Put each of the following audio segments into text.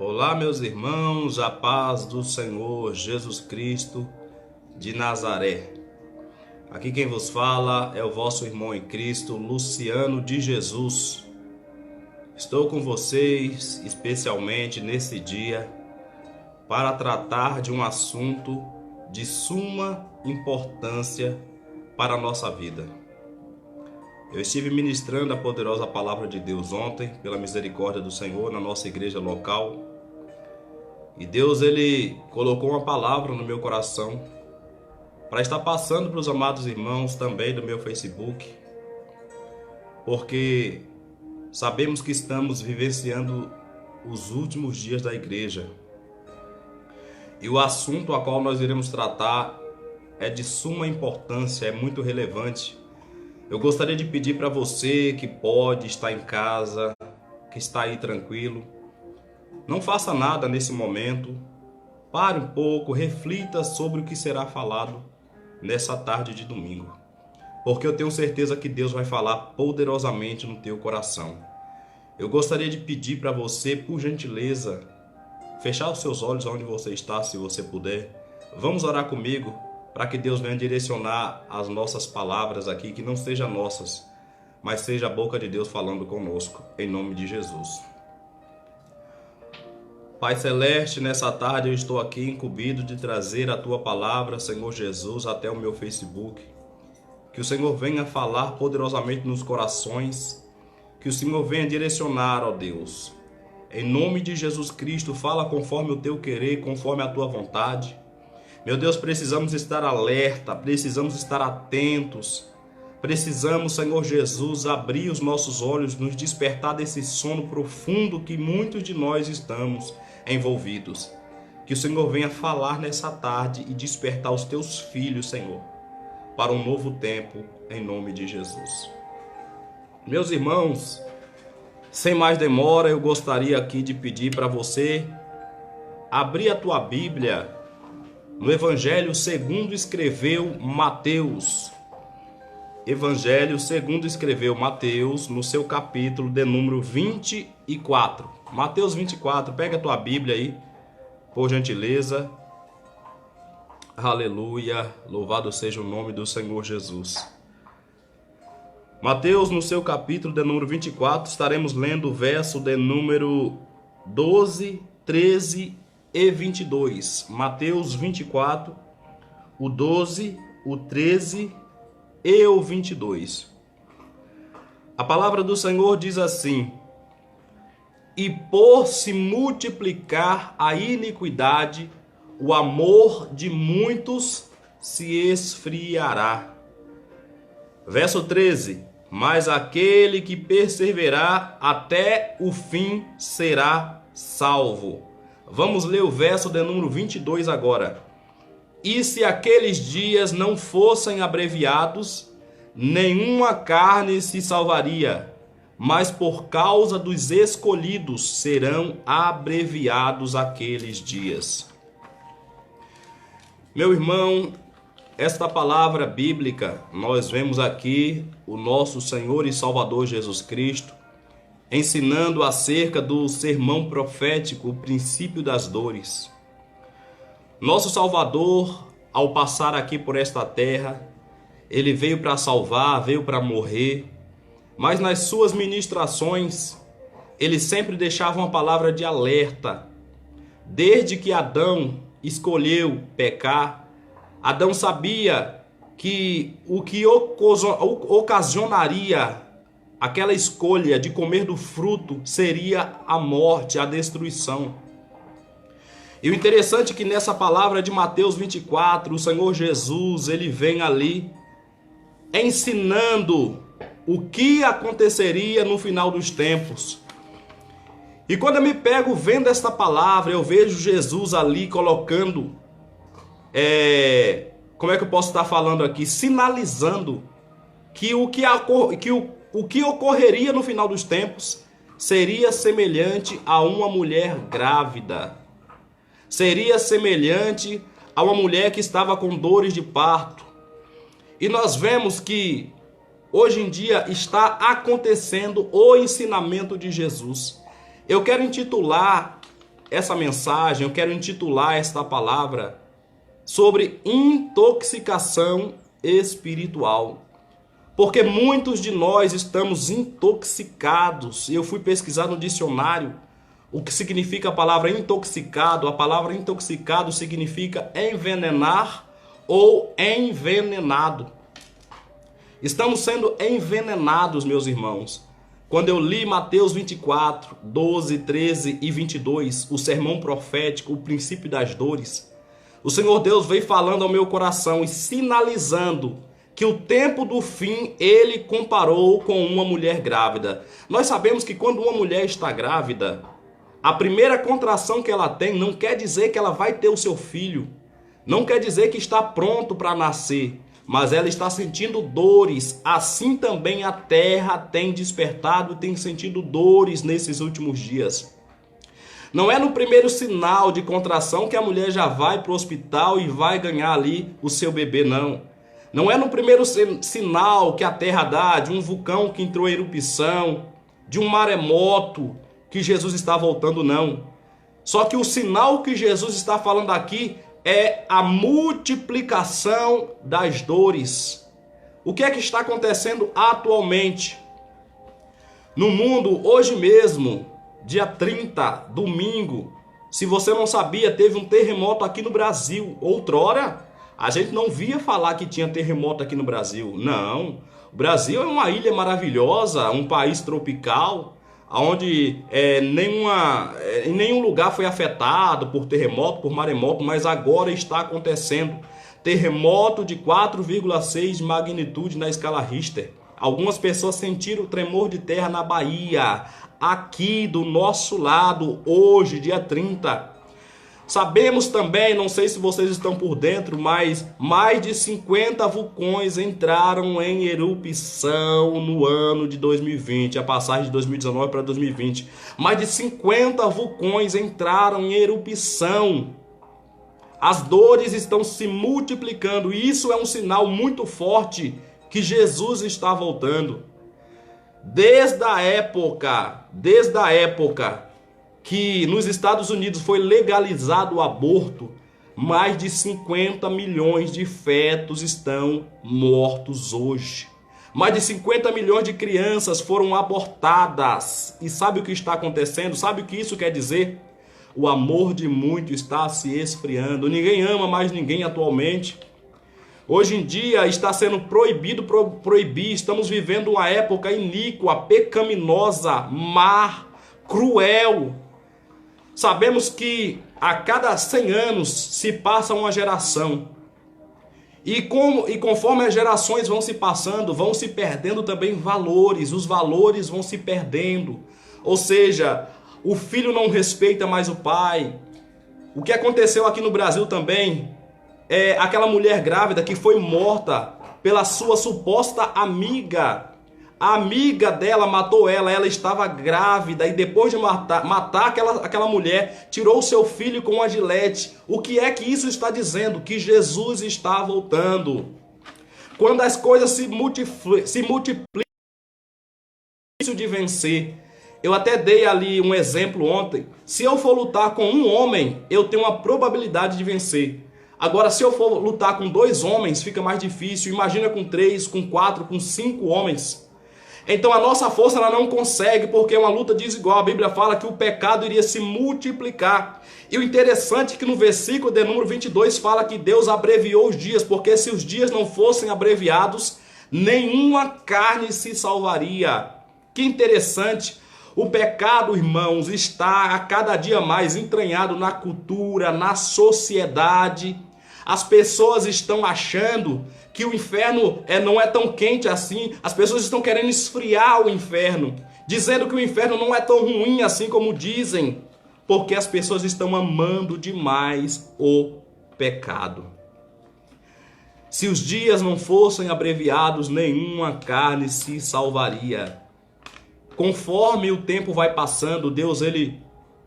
Olá, meus irmãos, a paz do Senhor Jesus Cristo de Nazaré. Aqui quem vos fala é o vosso irmão em Cristo, Luciano de Jesus. Estou com vocês, especialmente nesse dia, para tratar de um assunto de suma importância para a nossa vida. Eu estive ministrando a poderosa palavra de Deus ontem, pela misericórdia do Senhor, na nossa igreja local. E Deus, Ele colocou uma palavra no meu coração para estar passando para os amados irmãos também do meu Facebook, porque sabemos que estamos vivenciando os últimos dias da igreja. E o assunto a qual nós iremos tratar é de suma importância, é muito relevante. Eu gostaria de pedir para você que pode estar em casa, que está aí tranquilo, não faça nada nesse momento, pare um pouco, reflita sobre o que será falado nessa tarde de domingo, porque eu tenho certeza que Deus vai falar poderosamente no teu coração. Eu gostaria de pedir para você, por gentileza, fechar os seus olhos onde você está, se você puder. Vamos orar comigo para que Deus venha direcionar as nossas palavras aqui, que não sejam nossas, mas seja a boca de Deus falando conosco, em nome de Jesus. Pai Celeste, nessa tarde eu estou aqui incumbido de trazer a Tua palavra, Senhor Jesus, até o meu Facebook. Que o Senhor venha falar poderosamente nos corações, que o Senhor venha direcionar, ó Deus. Em nome de Jesus Cristo, fala conforme o Teu querer, conforme a Tua vontade. Meu Deus, precisamos estar alerta, precisamos estar atentos. Precisamos, Senhor Jesus, abrir os nossos olhos, nos despertar desse sono profundo que muitos de nós estamos envolvidos. Que o Senhor venha falar nessa tarde e despertar os teus filhos, Senhor, para um novo tempo, em nome de Jesus. Meus irmãos, sem mais demora, eu gostaria aqui de pedir para você abrir a tua Bíblia no Evangelho segundo escreveu Mateus. Evangelho segundo escreveu Mateus, no seu capítulo de número 24. Mateus 24, pega a tua Bíblia aí, por gentileza. Aleluia, louvado seja o nome do Senhor Jesus. Mateus, no seu capítulo de número 24, estaremos lendo o verso de número 12, 13 e 22. Mateus 24, o 12, o 13 e o 22. A palavra do Senhor diz assim: e por se multiplicar a iniquidade, o amor de muitos se esfriará. Verso 13: mas aquele que perseverar até o fim será salvo. Vamos ler o verso de número 22 agora. E se aqueles dias não fossem abreviados, nenhuma carne se salvaria, mas por causa dos escolhidos serão abreviados aqueles dias. Meu irmão, esta palavra bíblica, nós vemos aqui o nosso Senhor e Salvador Jesus Cristo ensinando acerca do sermão profético, o princípio das dores. Nosso Salvador, ao passar aqui por esta terra, ele veio para salvar, veio para morrer, mas nas suas ministrações, ele sempre deixava uma palavra de alerta. Desde que Adão escolheu pecar, Adão sabia que o que ocasionaria aquela escolha de comer do fruto seria a morte, a destruição. E o interessante é que nessa palavra de Mateus 24, o Senhor Jesus, ele vem ali ensinando o que aconteceria no final dos tempos. E quando eu me pego vendo esta palavra, eu vejo Jesus ali colocando, como é que eu posso estar falando aqui? Sinalizando que o que ocorreria no final dos tempos seria semelhante a uma mulher grávida. Seria semelhante a uma mulher que estava com dores de parto. E nós vemos que hoje em dia está acontecendo o ensinamento de Jesus. Eu quero intitular essa mensagem, eu quero intitular esta palavra sobre intoxicação espiritual. Porque muitos de nós estamos intoxicados. E eu fui pesquisar no dicionário o que significa a palavra intoxicado. A palavra intoxicado significa envenenar ou envenenado. Estamos sendo envenenados, meus irmãos. Quando eu li Mateus 24, 12, 13 e 22, o sermão profético, o princípio das dores, o Senhor Deus veio falando ao meu coração e sinalizando que o tempo do fim ele comparou com uma mulher grávida. Nós sabemos que quando uma mulher está grávida, a primeira contração que ela tem não quer dizer que ela vai ter o seu filho, não quer dizer que está pronto para nascer, mas ela está sentindo dores. Assim também a terra tem despertado e tem sentido dores nesses últimos dias. Não é no primeiro sinal de contração que a mulher já vai para o hospital e vai ganhar ali o seu bebê, não. Não é no primeiro sinal que a terra dá de um vulcão que entrou em erupção, de um maremoto que Jesus está voltando, não. Só que o sinal que Jesus está falando aqui é a multiplicação das dores. O que é que está acontecendo atualmente? No mundo, hoje mesmo, dia 30, domingo, se você não sabia, teve um terremoto aqui no Brasil. Outrora, a gente não via falar que tinha terremoto aqui no Brasil. Não. O Brasil é uma ilha maravilhosa, um país tropical, onde em nenhum lugar foi afetado por terremoto, por maremoto, mas agora está acontecendo. Terremoto de 4,6 magnitude na escala Richter. Algumas pessoas sentiram o tremor de terra na Bahia, aqui do nosso lado, hoje, dia 30. Sabemos também, não sei se vocês estão por dentro, mas mais de 50 vulcões entraram em erupção no ano de 2020, a passagem de 2019 para 2020. Mais de 50 vulcões entraram em erupção. As dores estão se multiplicando e isso é um sinal muito forte que Jesus está voltando. Desde a época que nos Estados Unidos foi legalizado o aborto, mais de 50 milhões de fetos estão mortos hoje. Mais de 50 milhões de crianças foram abortadas. E sabe o que está acontecendo? Sabe o que isso quer dizer? O amor de muitos está se esfriando. Ninguém ama mais ninguém atualmente. Hoje em dia está sendo proibido proibir. Estamos vivendo uma época iníqua, pecaminosa, má, cruel. Sabemos que a cada 100 anos se passa uma geração. E conforme as gerações vão se passando, vão se perdendo também valores. Os valores vão se perdendo. Ou seja, o filho não respeita mais o pai. O que aconteceu aqui no Brasil também é aquela mulher grávida que foi morta pela sua suposta amiga. A amiga dela matou ela, ela estava grávida e depois de matar aquela mulher, tirou o seu filho com uma gilete. O que é que isso está dizendo? Que Jesus está voltando. Quando as coisas se multiplicam, é difícil de vencer. Eu até dei ali um exemplo ontem. Se eu for lutar com um homem, eu tenho uma probabilidade de vencer. Agora, se eu for lutar com 2 homens, fica mais difícil. Imagina com 3, com 4, com 5 homens. Então a nossa força ela não consegue, porque é uma luta desigual. A Bíblia fala que o pecado iria se multiplicar. E o interessante é que no versículo de número 22 fala que Deus abreviou os dias, porque se os dias não fossem abreviados, nenhuma carne se salvaria. Que interessante. O pecado, irmãos, está a cada dia mais entranhado na cultura, na sociedade. As pessoas estão achando que o inferno não é tão quente assim. As pessoas estão querendo esfriar o inferno, dizendo que o inferno não é tão ruim assim como dizem, porque as pessoas estão amando demais o pecado. Se os dias não fossem abreviados, nenhuma carne se salvaria. Conforme o tempo vai passando, Deus ele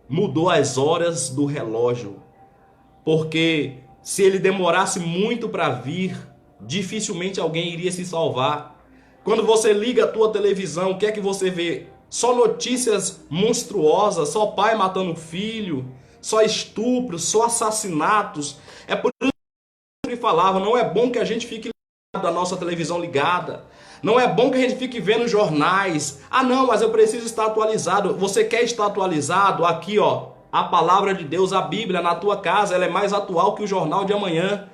mudou as horas do relógio, porque se ele demorasse muito para vir, dificilmente alguém iria se salvar. Quando você liga a tua televisão, o que é que você vê? Só notícias monstruosas, só pai matando filho, só estupros, só assassinatos. É por isso que ele falava, não é bom que a gente fique ligado, a nossa televisão ligada. Não é bom que a gente fique vendo jornais. Ah não, mas eu preciso estar atualizado. Você quer estar atualizado? Aqui ó, a palavra de Deus, a Bíblia na tua casa, ela é mais atual que o jornal de amanhã.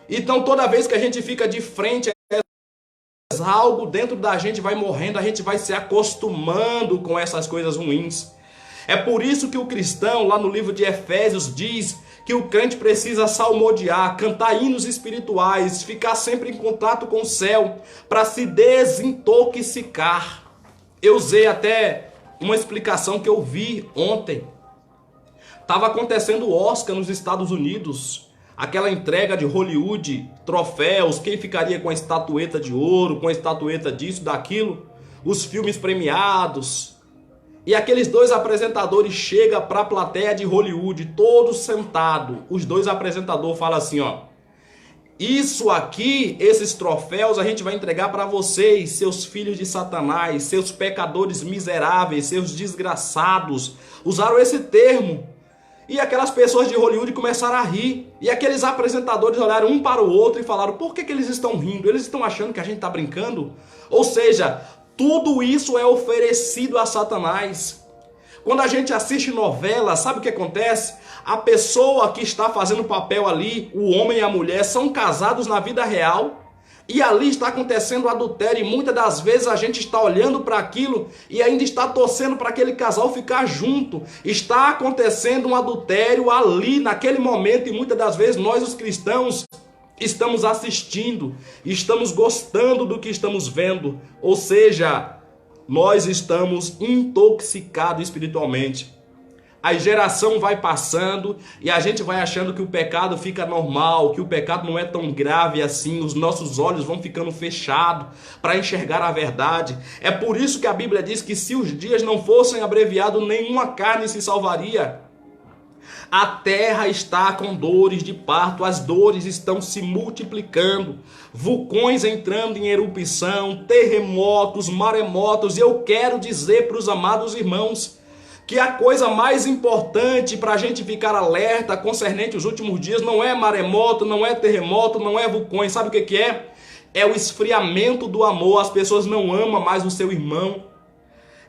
Então toda vez que a gente fica de frente, algo dentro da gente vai morrendo, a gente vai se acostumando com essas coisas ruins. É por isso que o cristão, lá no livro de Efésios, diz que o crente precisa salmodiar, cantar hinos espirituais, ficar sempre em contato com o céu, para se desintoxicar. Eu usei até uma explicação que eu vi ontem. Estava acontecendo o Oscar nos Estados Unidos. Aquela entrega de Hollywood, troféus, quem ficaria com a estatueta de ouro, com a estatueta disso, daquilo, os filmes premiados. E aqueles dois apresentadores chegam para a plateia de Hollywood, todos sentados. Os dois apresentadores falam assim, ó: isso aqui, esses troféus, a gente vai entregar para vocês, seus filhos de Satanás, seus pecadores miseráveis, seus desgraçados. Usaram esse termo. E aquelas pessoas de Hollywood começaram a rir. E aqueles apresentadores olharam um para o outro e falaram: por que eles estão rindo? Eles estão achando que a gente está brincando? Ou seja, tudo isso é oferecido a Satanás. Quando a gente assiste novela, sabe o que acontece? A pessoa que está fazendo papel ali, o homem e a mulher, são casados na vida real. E ali está acontecendo adultério, e muitas das vezes a gente está olhando para aquilo e ainda está torcendo para aquele casal ficar junto. Está acontecendo um adultério ali, naquele momento, e muitas das vezes nós, os cristãos, estamos assistindo, estamos gostando do que estamos vendo. Ou seja, nós estamos intoxicados espiritualmente. A geração vai passando e a gente vai achando que o pecado fica normal, que o pecado não é tão grave assim, os nossos olhos vão ficando fechados para enxergar a verdade. É por isso que a Bíblia diz que se os dias não fossem abreviados, nenhuma carne se salvaria. A terra está com dores de parto, as dores estão se multiplicando, vulcões entrando em erupção, terremotos, maremotos. E eu quero dizer para os amados irmãos que a coisa mais importante para a gente ficar alerta concernente os últimos dias não é maremoto, não é terremoto, não é vulcões. Sabe o que é? É o esfriamento do amor. As pessoas não amam mais o seu irmão.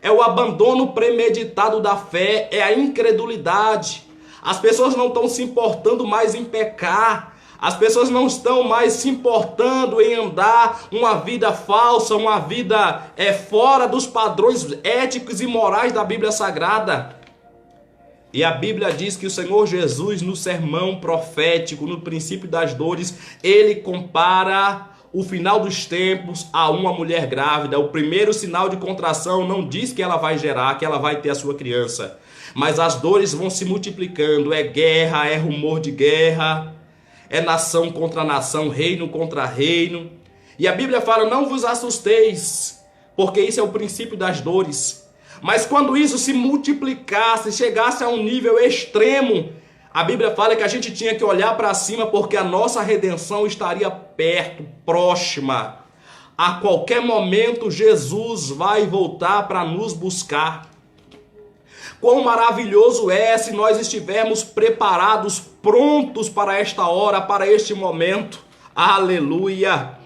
É o abandono premeditado da fé, é a incredulidade. As pessoas não estão se importando mais em pecar. As pessoas não estão mais se importando em andar uma vida falsa, uma vida fora dos padrões éticos e morais da Bíblia Sagrada. E a Bíblia diz que o Senhor Jesus, no sermão profético, no princípio das dores, ele compara o final dos tempos a uma mulher grávida. O primeiro sinal de contração não diz que ela vai gerar, que ela vai ter a sua criança. Mas as dores vão se multiplicando. É guerra, é rumor de guerra. É nação contra nação, reino contra reino. E a Bíblia fala: não vos assusteis, porque isso é o princípio das dores. Mas quando isso se multiplicasse, chegasse a um nível extremo, a Bíblia fala que a gente tinha que olhar para cima, porque a nossa redenção estaria perto, próxima. A qualquer momento Jesus vai voltar para nos buscar. Quão maravilhoso é se nós estivermos preparados, prontos para esta hora, para este momento. Aleluia!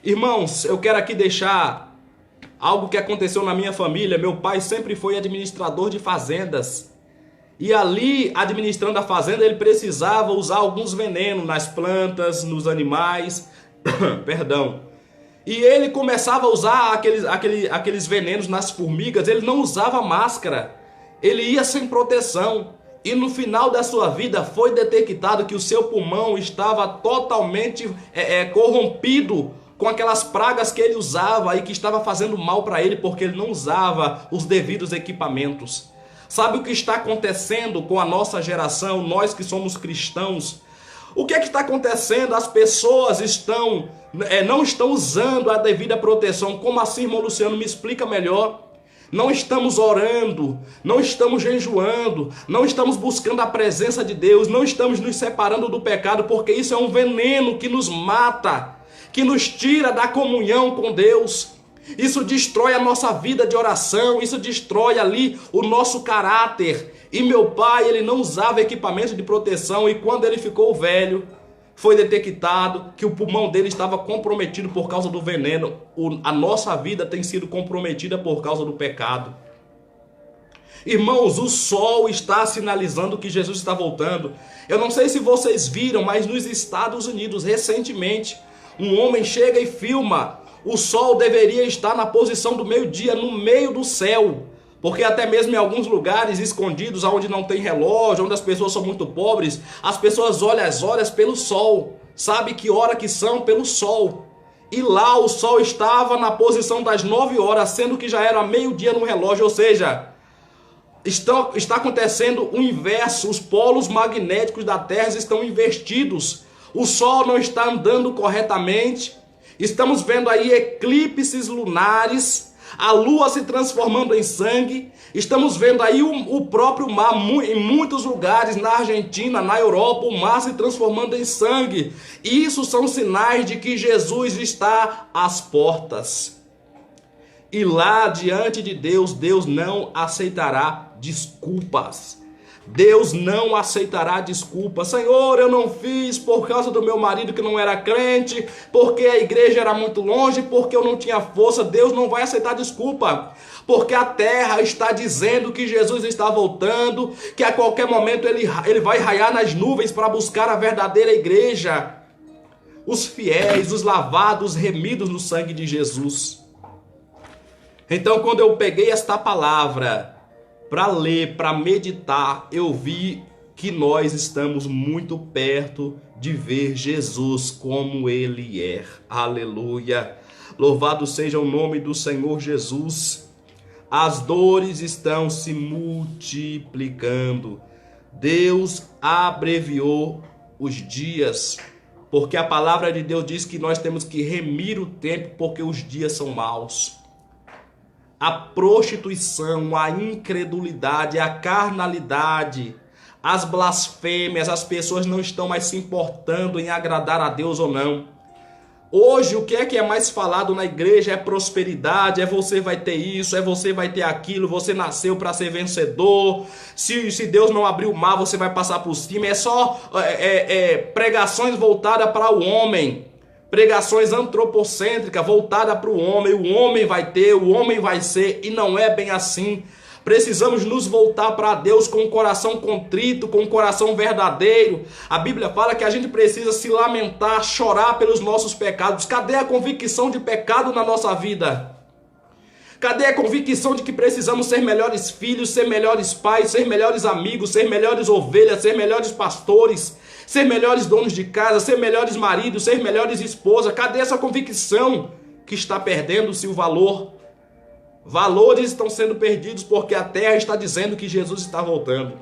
Irmãos, eu quero aqui deixar algo que aconteceu na minha família. Meu pai sempre foi administrador de fazendas. E ali, administrando a fazenda, ele precisava usar alguns venenos nas plantas, nos animais. Perdão. E ele começava a usar aqueles venenos nas formigas. Ele não usava máscara. Ele ia sem proteção. E no final da sua vida foi detectado que o seu pulmão estava totalmente corrompido com aquelas pragas que ele usava e que estava fazendo mal para ele, porque ele não usava os devidos equipamentos. Sabe o que está acontecendo com a nossa geração, nós que somos cristãos? O que é que está acontecendo? As pessoas não estão usando a devida proteção. Como assim, irmão Luciano? Me explica melhor. Não estamos orando, não estamos jejuando, não estamos buscando a presença de Deus, não estamos nos separando do pecado, porque isso é um veneno que nos mata, que nos tira da comunhão com Deus. Isso destrói a nossa vida de oração, isso destrói ali o nosso caráter. E meu pai, ele não usava equipamento de proteção e quando ele ficou velho, foi detectado que o pulmão dele estava comprometido por causa do veneno. A nossa vida tem sido comprometida por causa do pecado. Irmãos, o sol está sinalizando que Jesus está voltando. Eu não sei se vocês viram, mas nos Estados Unidos, recentemente, um homem chega e filma. O sol deveria estar na posição do meio-dia, no meio do céu. Porque até mesmo em alguns lugares escondidos, onde não tem relógio, onde as pessoas são muito pobres, as pessoas olham as horas pelo sol. Sabe que hora que são? Pelo sol. E lá o sol estava na posição das 9 horas, sendo que já era meio-dia no relógio, ou seja, está acontecendo o inverso. Os polos magnéticos da Terra estão invertidos. O sol não está andando corretamente. Estamos vendo aí eclipses lunares, a lua se transformando em sangue. Estamos vendo aí o próprio mar, em muitos lugares, na Argentina, na Europa, o mar se transformando em sangue. Isso são sinais de que Jesus está às portas. E lá diante de Deus, Deus não aceitará desculpas. Deus não aceitará desculpas. Senhor, eu não fiz por causa do meu marido que não era crente, porque a igreja era muito longe, porque eu não tinha força. Deus não vai aceitar desculpa, porque a terra está dizendo que Jesus está voltando, que a qualquer momento ele vai raiar nas nuvens para buscar a verdadeira igreja, os fiéis, os lavados, remidos no sangue de Jesus. Então, quando eu peguei esta palavra para ler, para meditar, eu vi que nós estamos muito perto de ver Jesus como Ele é. Aleluia! Louvado seja o nome do Senhor Jesus. As dores estão se multiplicando. Deus abreviou os dias, porque a palavra de Deus diz que nós temos que remir o tempo, porque os dias são maus. A prostituição, a incredulidade, a carnalidade, as blasfêmias, as pessoas não estão mais se importando em agradar a Deus ou não. Hoje o que é mais falado na igreja é prosperidade, é você vai ter isso, é você vai ter aquilo, você nasceu para ser vencedor, se Deus não abrir o mar você vai passar por cima, é só pregações voltadas para o homem. Pregações antropocêntricas voltadas para o homem vai ter, o homem vai ser, e não é bem assim. Precisamos nos voltar para Deus com o coração contrito, com o coração verdadeiro. A Bíblia fala que a gente precisa se lamentar, chorar pelos nossos pecados. Cadê a convicção de pecado na nossa vida? Cadê a convicção de que precisamos ser melhores filhos, ser melhores pais, ser melhores amigos, ser melhores ovelhas, ser melhores pastores, ser melhores donos de casa, ser melhores maridos, ser melhores esposas? Cadê essa convicção que está perdendo-se o valor? Valores estão sendo perdidos porque a terra está dizendo que Jesus está voltando.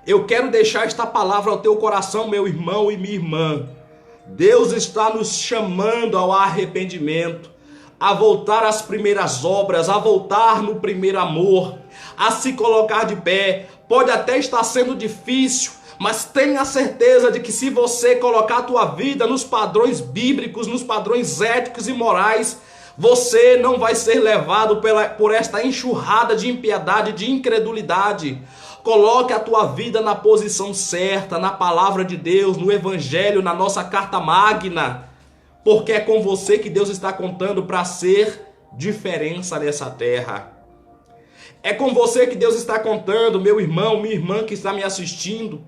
Eu quero deixar esta palavra ao teu coração, meu irmão e minha irmã. Deus está nos chamando ao arrependimento, a voltar às primeiras obras, a voltar no primeiro amor, a se colocar de pé. Pode até estar sendo difícil, mas tenha certeza de que se você colocar a tua vida nos padrões bíblicos, nos padrões éticos e morais, você não vai ser levado por esta enxurrada de impiedade, de incredulidade. Coloque a tua vida na posição certa, na palavra de Deus, no evangelho, na nossa carta magna, porque é com você que Deus está contando para ser diferença nessa terra. É com você que Deus está contando, meu irmão, minha irmã que está me assistindo.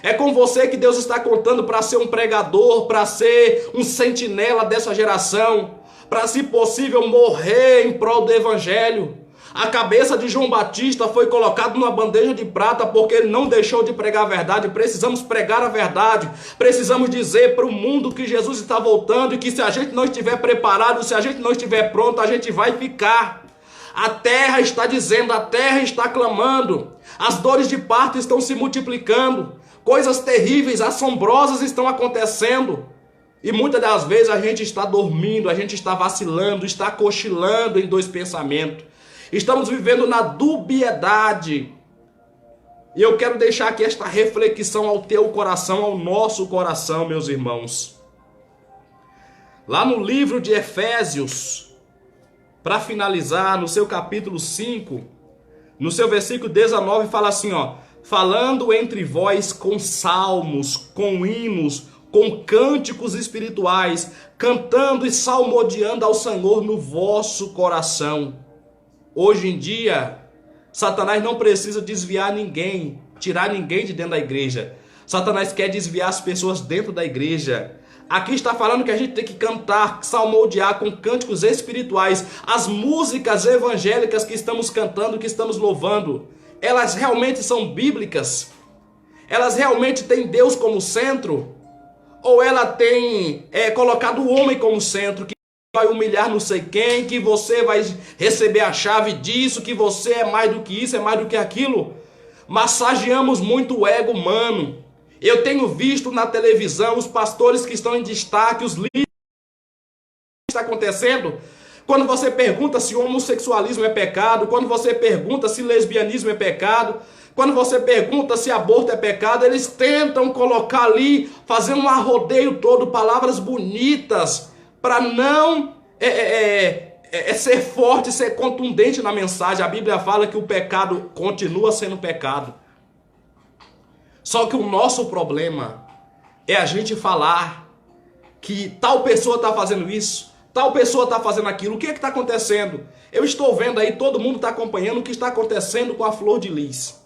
É com você que Deus está contando para ser um pregador, para ser um sentinela dessa geração, para, se possível, morrer em prol do evangelho. A cabeça de João Batista foi colocada numa bandeja de prata porque ele não deixou de pregar a verdade. Precisamos pregar a verdade. Precisamos dizer para o mundo que Jesus está voltando e que se a gente não estiver preparado, se a gente não estiver pronto, a gente vai ficar. A terra está dizendo, a terra está clamando. As dores de parto estão se multiplicando. Coisas terríveis, assombrosas estão acontecendo. E muitas das vezes a gente está dormindo, a gente está vacilando, está cochilando em dois pensamentos. Estamos vivendo na dubiedade. E eu quero deixar aqui esta reflexão ao teu coração, ao nosso coração, meus irmãos. Lá no livro de Efésios, para finalizar, no seu capítulo 5, no seu versículo 19, fala assim, ó: falando entre vós com salmos, com hinos, com cânticos espirituais, cantando e salmodiando ao Senhor no vosso coração. Hoje em dia, Satanás não precisa desviar ninguém, tirar ninguém de dentro da igreja. Satanás quer desviar as pessoas dentro da igreja. Aqui está falando que a gente tem que cantar, salmodiar com cânticos espirituais. As músicas evangélicas que estamos cantando, que estamos louvando, elas realmente são bíblicas? Elas realmente têm Deus como centro? Ou ela tem colocado o homem como centro, que vai humilhar não sei quem, que você vai receber a chave disso, que você é mais do que isso, é mais do que aquilo? Massageamos muito o ego humano. Eu tenho visto na televisão os pastores que estão em destaque, os líderes que está acontecendo. Quando você pergunta se homossexualismo é pecado, quando você pergunta se lesbianismo é pecado, quando você pergunta se aborto é pecado, eles tentam colocar ali, fazendo um arrodeio todo, palavras bonitas, para não ser forte, ser contundente na mensagem. A Bíblia fala que o pecado continua sendo pecado. Só que o nosso problema é a gente falar que tal pessoa está fazendo isso, tal pessoa está fazendo aquilo. O que está acontecendo? Eu estou vendo aí, todo mundo está acompanhando o que está acontecendo com a Flor de Lis.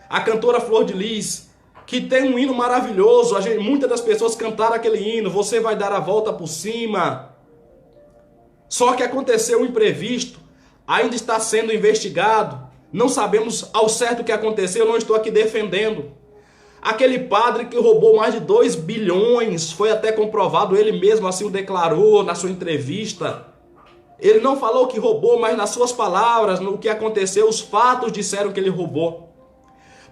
A cantora Flor de Lis, que tem um hino maravilhoso. Muitas das pessoas cantaram aquele hino, você vai dar a volta por cima. Só que aconteceu um imprevisto, ainda está sendo investigado. Não sabemos ao certo o que aconteceu, eu não estou aqui defendendo. Aquele padre que roubou mais de 2 bilhões, foi até comprovado, ele mesmo assim o declarou na sua entrevista. Ele não falou que roubou, mas nas suas palavras, no que aconteceu, os fatos disseram que ele roubou.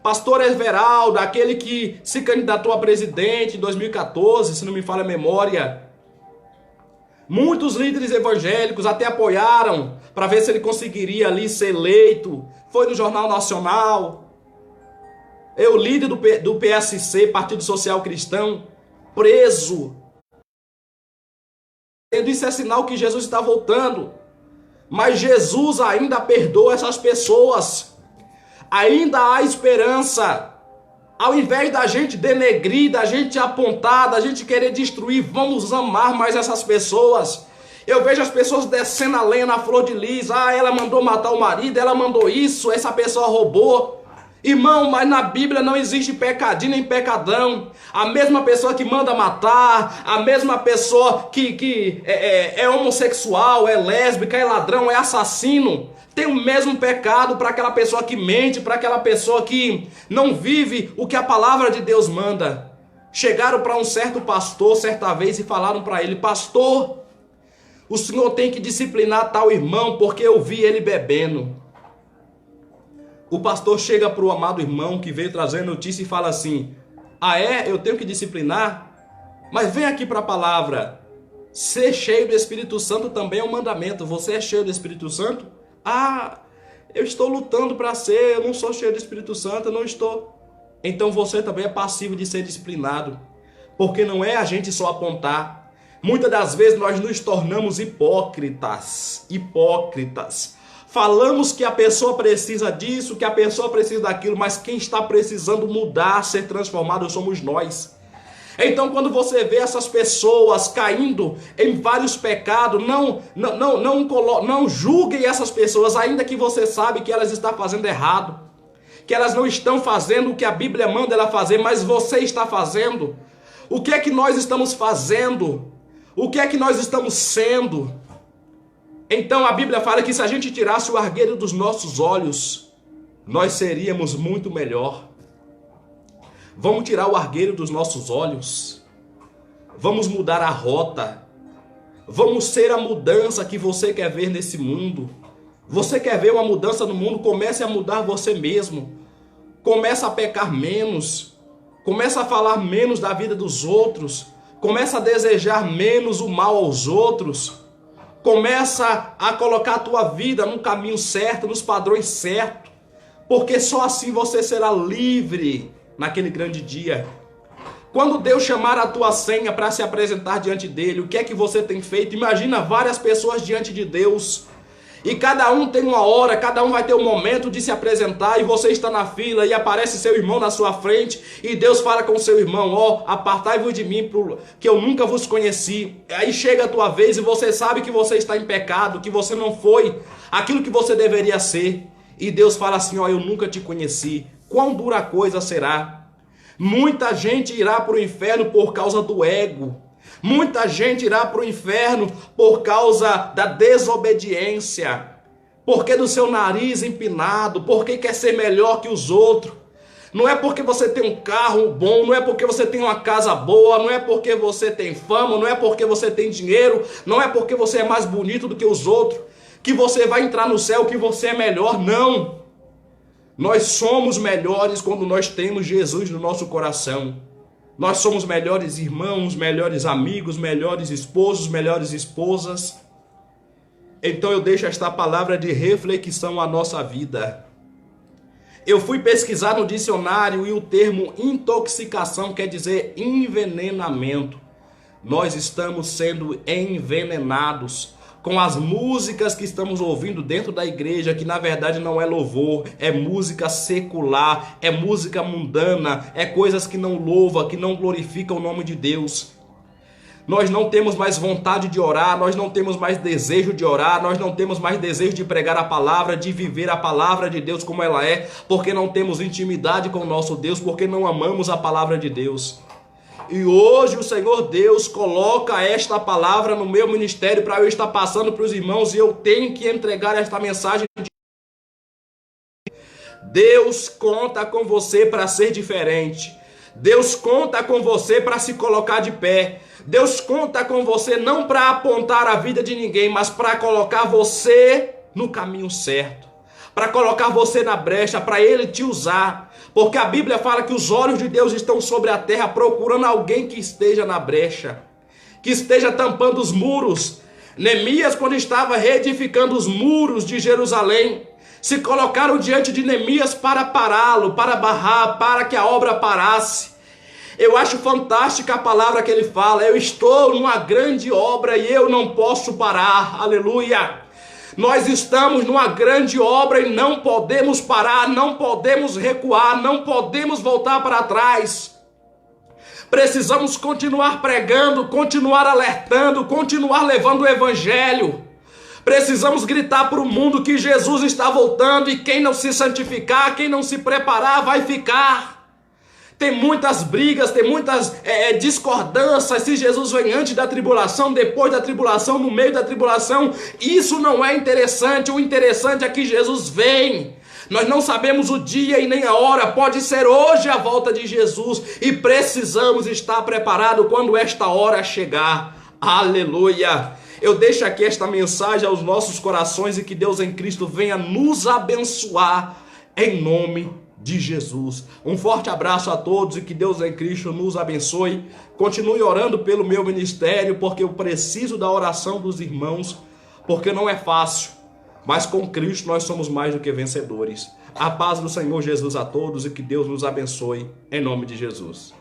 Pastor Everaldo, aquele que se candidatou a presidente em 2014, se não me falha a memória. Muitos líderes evangélicos até apoiaram para ver se ele conseguiria ali ser eleito. Foi no Jornal Nacional. O líder do PSC, Partido Social Cristão, preso. Isso é sinal que Jesus está voltando. Mas Jesus ainda perdoa essas pessoas. Ainda há esperança. Ao invés da gente denegrir, da gente apontar, da gente querer destruir, vamos amar mais essas pessoas. Eu vejo as pessoas descendo a lenha na Flor de Lis. Ah, ela mandou matar o marido, ela mandou isso, essa pessoa roubou. Irmão, mas na Bíblia não existe pecadinho nem pecadão. A mesma pessoa que manda matar, a mesma pessoa que é homossexual, é lésbica, é ladrão, é assassino, tem o mesmo pecado para aquela pessoa que mente, para aquela pessoa que não vive o que a palavra de Deus manda. Chegaram para um certo pastor certa vez e falaram para ele: pastor, o senhor tem que disciplinar tal irmão porque eu vi ele bebendo. O pastor chega para o amado irmão que veio trazer notícia e fala assim: ah é? Eu tenho que disciplinar? Mas vem aqui para a palavra. Ser cheio do Espírito Santo também é um mandamento. Você é cheio do Espírito Santo? Ah, eu estou lutando para ser, eu não sou cheio do Espírito Santo, eu não estou. Então você também é passivo de ser disciplinado. Porque não é a gente só apontar. Muitas das vezes nós nos tornamos hipócritas. Falamos que a pessoa precisa disso, que a pessoa precisa daquilo, mas quem está precisando mudar, ser transformado, somos nós. Então, quando você vê essas pessoas caindo em vários pecados, não julguem essas pessoas, ainda que você sabe que elas estão fazendo errado, que elas não estão fazendo o que a Bíblia manda ela fazer, mas você está fazendo. O que é que nós estamos fazendo? O que é que nós estamos sendo? Então a Bíblia fala que se a gente tirasse o argueiro dos nossos olhos, nós seríamos muito melhor. Vamos tirar o argueiro dos nossos olhos. Vamos mudar a rota. Vamos ser a mudança que você quer ver nesse mundo. Você quer ver uma mudança no mundo? Comece a mudar você mesmo. Comece a pecar menos. Comece a falar menos da vida dos outros. Comece a desejar menos o mal aos outros. Começa a colocar a tua vida no caminho certo, nos padrões certos. Porque só assim você será livre naquele grande dia. Quando Deus chamar a tua senha para se apresentar diante dele, o que é que você tem feito? Imagina várias pessoas diante de Deus. E cada um tem uma hora, cada um vai ter um momento de se apresentar, e você está na fila e aparece seu irmão na sua frente e Deus fala com seu irmão: ó, apartai-vos de mim, que eu nunca vos conheci. Aí chega a tua vez e você sabe que você está em pecado, que você não foi aquilo que você deveria ser. E Deus fala assim: ó, eu nunca te conheci. Quão dura coisa será? Muita gente irá para o inferno por causa do ego. Muita gente irá para o inferno por causa da desobediência, porque do seu nariz empinado, porque quer ser melhor que os outros. Não é porque você tem um carro bom, não é porque você tem uma casa boa, não é porque você tem fama, não é porque você tem dinheiro, não é porque você é mais bonito do que os outros, que você vai entrar no céu, que você é melhor. Não. Nós somos melhores quando nós temos Jesus no nosso coração. Nós somos melhores irmãos, melhores amigos, melhores esposos, melhores esposas. Então eu deixo esta palavra de reflexão à nossa vida. Eu fui pesquisar no dicionário e o termo intoxicação quer dizer envenenamento. Nós estamos sendo envenenados com as músicas que estamos ouvindo dentro da igreja, que na verdade não é louvor, é música secular, é música mundana, é coisas que não louvam, que não glorificam o nome de Deus. Nós não temos mais vontade de orar, nós não temos mais desejo de orar, nós não temos mais desejo de pregar a palavra, de viver a palavra de Deus como ela é, porque não temos intimidade com o nosso Deus, porque não amamos a palavra de Deus. E hoje o Senhor Deus coloca esta palavra no meu ministério para eu estar passando para os irmãos, e eu tenho que entregar esta mensagem. Deus conta com você para ser diferente. Deus conta com você para se colocar de pé. Deus conta com você não para apontar a vida de ninguém, mas para colocar você no caminho certo, para colocar você na brecha, para Ele te usar. Porque a Bíblia fala que os olhos de Deus estão sobre a terra procurando alguém que esteja na brecha, que esteja tampando os muros. Neemias, quando estava reedificando os muros de Jerusalém, se colocaram diante de Neemias para pará-lo, para barrar, para que a obra parasse. Eu acho fantástica a palavra que ele fala: eu estou numa grande obra e eu não posso parar. Aleluia! Nós estamos numa grande obra e não podemos parar, não podemos recuar, não podemos voltar para trás. Precisamos continuar pregando, continuar alertando, continuar levando o evangelho. Precisamos gritar para o mundo que Jesus está voltando, e quem não se santificar, quem não se preparar, vai ficar. Tem muitas brigas, tem muitas discordâncias, se Jesus vem antes da tribulação, depois da tribulação, no meio da tribulação. Isso não é interessante. O interessante é que Jesus vem. Nós não sabemos o dia e nem a hora, pode ser hoje a volta de Jesus, e precisamos estar preparados quando esta hora chegar. Aleluia! Eu deixo aqui esta mensagem aos nossos corações, e que Deus em Cristo venha nos abençoar em nome de Jesus. Um forte abraço a todos e que Deus em Cristo nos abençoe. Continue orando pelo meu ministério, porque eu preciso da oração dos irmãos, porque não é fácil, mas com Cristo nós somos mais do que vencedores. A paz do Senhor Jesus a todos e que Deus nos abençoe em nome de Jesus.